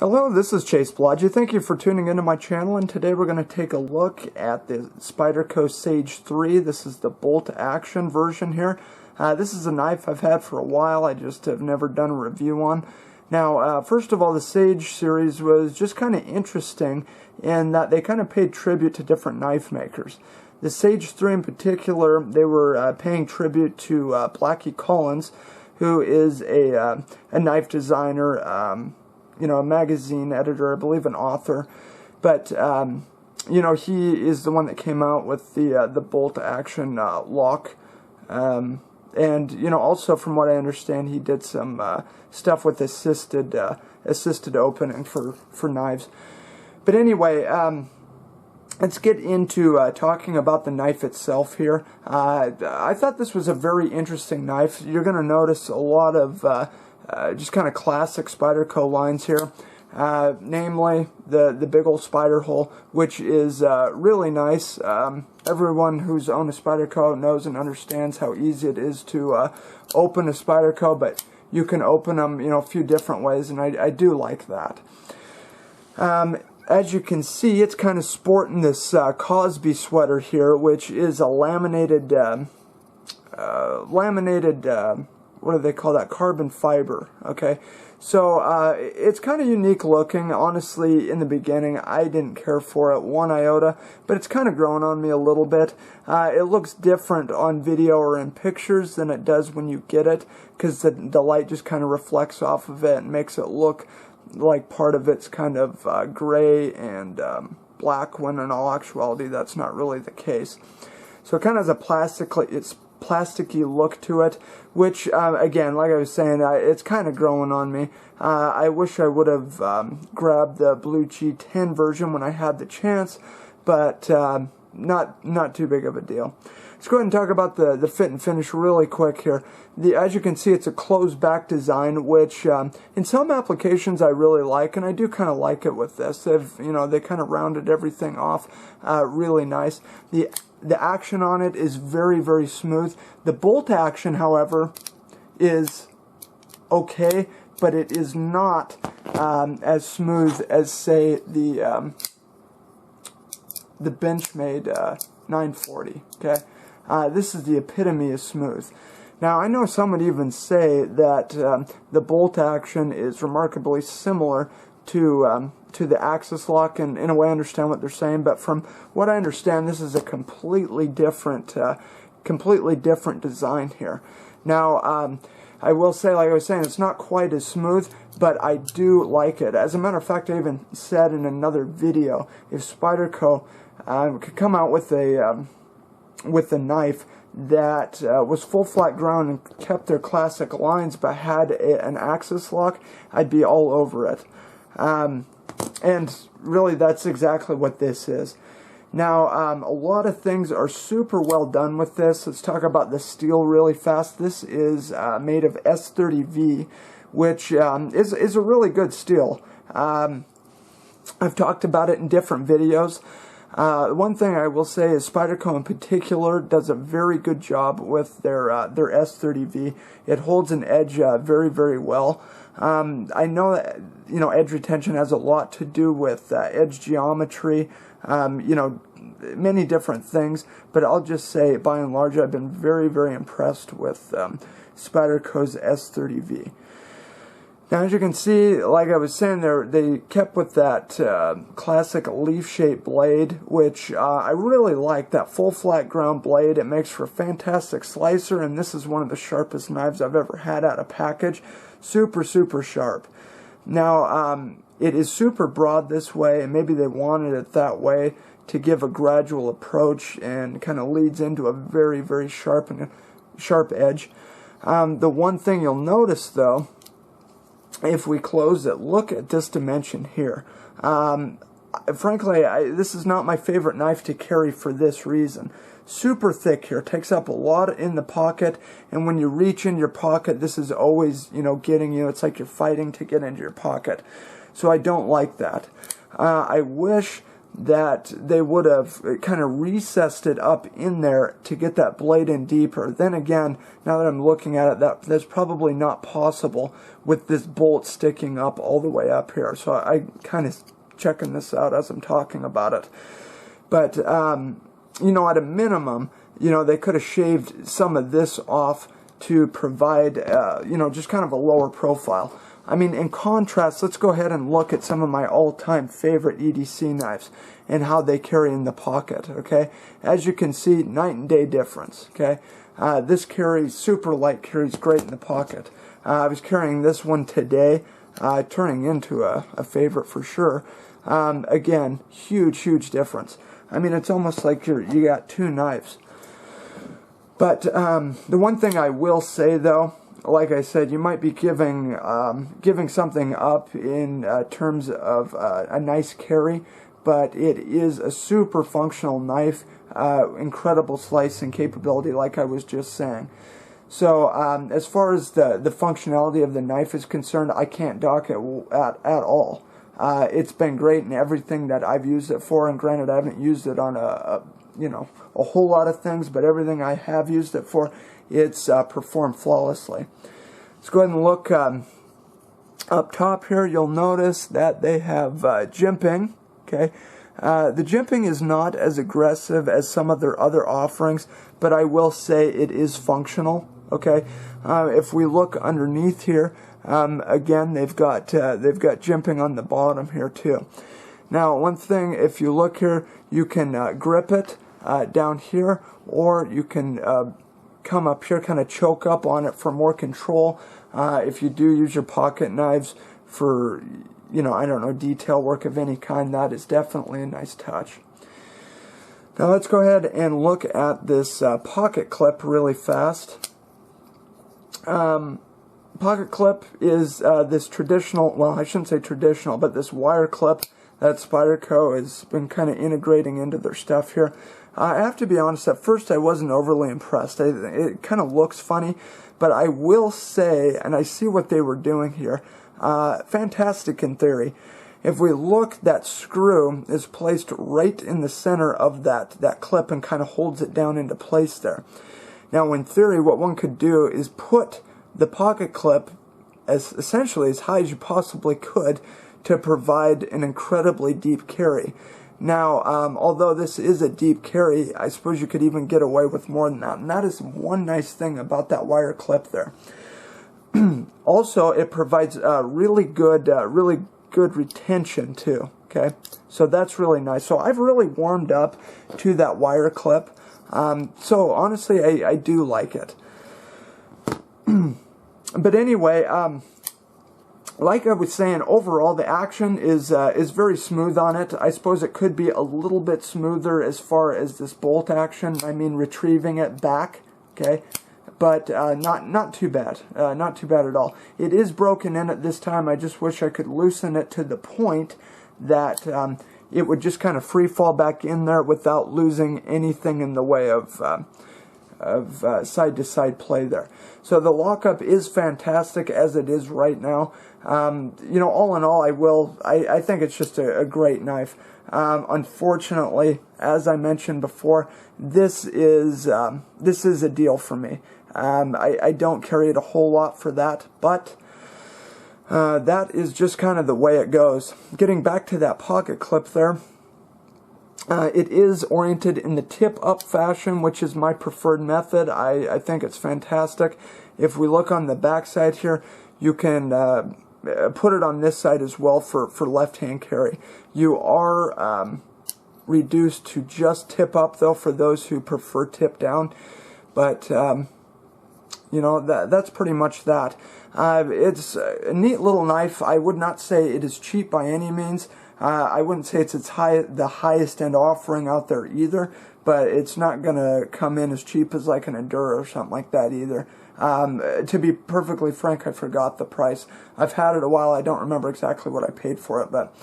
Hello, this is Palagi. Thank you for tuning into my channel, and today we're going to take a look at the Spyderco Sage 3. This is the bolt action version here. This is a knife I've had for a while. I just have never done a review on. Now, first of all, the Sage series was just kind of interesting in that they kind of paid tribute to different knife makers. The Sage 3 in particular, they were paying tribute to Palagi, who is a knife designer, you know, a magazine editor, I believe an author, but you know, he is the one that came out with the bolt action lock, and you know, also from what I understand, he did some stuff with assisted opening for knives. But anyway, let's get into talking about the knife itself here. I thought this was a very interesting knife. You're going to notice a lot of just kind of classic Spyderco lines here, namely the big old spider hole, which is really nice. Everyone who's owned a Spyderco knows and understands how easy it is to open a Spyderco, but you can open them, you know, a few different ways, and I do like that. As you can see, it's kind of sporting this Cosby sweater here, which is a laminated what do they call that? Carbon fiber. Okay, so it's kind of unique looking. Honestly, in the beginning, I didn't care for it one iota, but it's kind of grown on me a little bit. It looks different on video or in pictures than it does when you get it, because the light just kind of reflects off of it and makes it look like part of it's kind of gray and black, when in all actuality that's not really the case. So it kind of has a plasticky look to it, which again, like I was saying, it's kind of growing on me. I wish I would have grabbed the blue G10 version when I had the chance, but not too big of a deal. Let's go ahead and talk about the fit and finish really quick here. As you can see, it's a closed back design, which in some applications I really like, and I do kind of like it with this. They kind of rounded everything off really nice. The action on it is very, very smooth. The bolt action, however, is okay, but it is not as smooth as, say, the Benchmade 940. Okay, this is the epitome of smooth. Now, I know some would even say that the bolt action is remarkably similar to the axis lock, and in a way I understand what they're saying, but from what I understand, this is a completely different design here. Now, I will say, like I was saying, it's not quite as smooth, but I do like it. As a matter of fact, I even said in another video, if Spyderco could come out with a knife that was full flat ground and kept their classic lines but had an axis lock, I'd be all over it. And really, that's exactly what this is. Now, a lot of things are super well done with this. Let's talk about the steel really fast. This is made of S30V, which is a really good steel. I've talked about it in different videos. One thing I will say is Spyderco in particular does a very good job with their S30V. It holds an edge very, very well. I know that, you know, edge retention has a lot to do with edge geometry, you know, many different things, but I'll just say, by and large, I've been very, very impressed with Spyderco's S30V. Now, as you can see, like I was saying, they kept with that classic leaf-shaped blade, which I really like. That full flat ground blade, it makes for a fantastic slicer, and this is one of the sharpest knives I've ever had out of package. Super, super sharp. Now, it is super broad this way, and maybe they wanted it that way to give a gradual approach, and kind of leads into a very, very sharp edge. The one thing you'll notice, though, if we close it, look at this dimension here. Frankly, this is not my favorite knife to carry for this reason. Super thick here, takes up a lot in the pocket, and when you reach in your pocket, this is always, you know, getting you. It's like you're fighting to get into your pocket. So I don't like that. I wish that they would have kind of recessed it up in there to get that blade in deeper. Then again, now that I'm looking at it, that's probably not possible with this bolt sticking up all the way up here. So I kind of checking this out as I'm talking about it. But, you know, at a minimum, you know, they could have shaved some of this off to provide, you know, just kind of a lower profile. I mean, in contrast, let's go ahead and look at some of my all-time favorite EDC knives and how they carry in the pocket, okay? As you can see, night and day difference, okay? This carries super light, carries great in the pocket. I was carrying this one today, turning into a favorite for sure. Again, huge difference. I mean, it's almost like you got two knives. But the one thing I will say, though, like I said, you might be giving something up in terms of a nice carry, but it is a super functional knife, incredible slicing capability, like I was just saying. So as far as the functionality of the knife is concerned, I can't dock it at all. It's been great in everything that I've used it for, and granted, I haven't used it on you know, a whole lot of things, but everything I have used it for, it's performed flawlessly. Let's go ahead and look up top here. You'll notice that they have jimping. Okay, the jimping is not as aggressive as some of their other offerings, but I will say it is functional. Okay, if we look underneath here, again they've got jimping on the bottom here too. Now, one thing, if you look here, you can grip it down here, or you can come up here, kind of choke up on it for more control. If you do use your pocket knives for, you know, I don't know, detail work of any kind, that is definitely a nice touch. Now let's go ahead and look at this pocket clip really fast. Pocket clip is this traditional, well, I shouldn't say traditional, but this wire clip that Spyderco has been kind of integrating into their stuff here. I have to be honest, at first I wasn't overly impressed. It kind of looks funny, but I will say, and I see what they were doing here, fantastic in theory. If we look, that screw is placed right in the center of that clip and kind of holds it down into place there. Now, in theory, what one could do is put the pocket clip as essentially as high as you possibly could to provide an incredibly deep carry. Now, although this is a deep carry, I suppose you could even get away with more than that, and that is one nice thing about that wire clip there. Also, it provides really good retention too. Okay, so that's really nice. So I've really warmed up to that wire clip. So honestly, I do like it. But anyway, like I was saying, overall the action is very smooth on it. I suppose it could be a little bit smoother as far as this bolt action. I mean, retrieving it back. Okay, but not too bad. Not too bad at all. It is broken in at this time. I just wish I could loosen it to the point that it would just kind of free fall back in there without losing anything in the way of side-to-side play there. So the lockup is fantastic as it is right now. You know, all in all, I think it's just a great knife. Unfortunately, as I mentioned before, this is a deal for me. I don't carry it a whole lot for that, but that is just kind of the way it goes. Getting back to that pocket clip there, it is oriented in the tip-up fashion, which is my preferred method. I think it's fantastic. If we look on the back side here, you can put it on this side as well for left-hand carry. You are reduced to just tip-up, though, for those who prefer tip-down. But, you know, that's pretty much that. It's a neat little knife. I would not say it is cheap by any means. I wouldn't say it's the highest end offering out there either, but it's not going to come in as cheap as like an Enduro or something like that either. To be perfectly frank, I forgot the price. I've had it a while. I don't remember exactly what I paid for it, but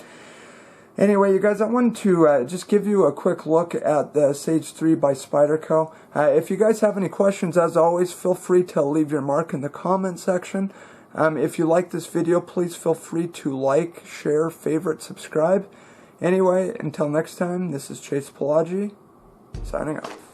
anyway, you guys, I wanted to just give you a quick look at the Sage 3 by Spyderco. If you guys have any questions, as always, feel free to leave your mark in the comment section. If you like this video, please feel free to like, share, favorite, subscribe. Anyway, until next time, this is Chase Palagi, signing off.